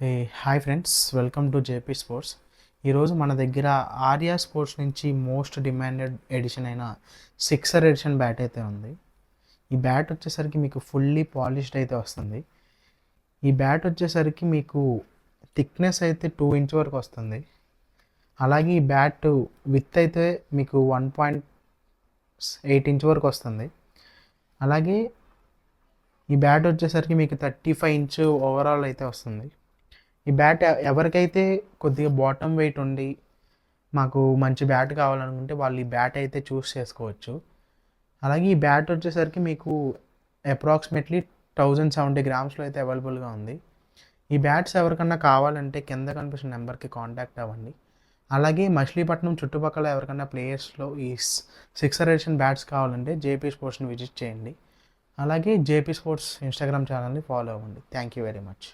A hi friends, welcome to JP sports. ఈరోజు మన దగ్గర ఆర్యా స్పోర్ట్స్ నుంచి మోస్ట్ డిమాండెడ్ ఎడిషన్ అయిన సిక్సర్ ఎడిషన్ బ్యాట్ అయితే ఉంది. ఈ బ్యాట్ వచ్చేసరికి మీకు ఫుల్లీ పాలిష్డ్ అయితే వస్తుంది. ఈ బ్యాట్ వచ్చేసరికి మీకు థిక్నెస్ అయితే 2 ఇంచ్ వరకు వస్తుంది. అలాగే ఈ బ్యాట్ విత్ అయితే మీకు 1.8 ఇంచ్ వరకు వస్తుంది. అలాగే ఈ బ్యాట్ వచ్చేసరికి మీకు 35 ఇంచ్ ఓవరాల్ అయితే వస్తుంది. ఈ బ్యాట్ ఎవరికైతే కొద్దిగా బాటమ్ వెయిట్ ఉండి మాకు మంచి బ్యాట్ కావాలనుకుంటే వాళ్ళు ఈ బ్యాట్ అయితే చూస్ చేసుకోవచ్చు. అలాగే ఈ బ్యాట్ వచ్చేసరికి మీకు అప్రాక్సిమేట్లీ 1070 గ్రామ్స్లో అయితే అవైలబుల్గా ఉంది. ఈ బ్యాట్స్ ఎవరికన్నా కావాలంటే కింద కనిపిస్తున్న నెంబర్కి కాంటాక్ట్ అవ్వండి. అలాగే మచిలీపట్నం చుట్టుపక్కల ఎవరికన్నా ప్లేయర్స్లో ఈ సిక్సర్ ఎడిషన్ బ్యాట్స్ కావాలంటే జేపీ స్పోర్ట్స్ని విజిట్ చేయండి. అలాగే జేపీ స్పోర్ట్స్ ఇన్స్టాగ్రామ్ ఛానల్ని ఫాలో అవ్వండి. Thank you very much.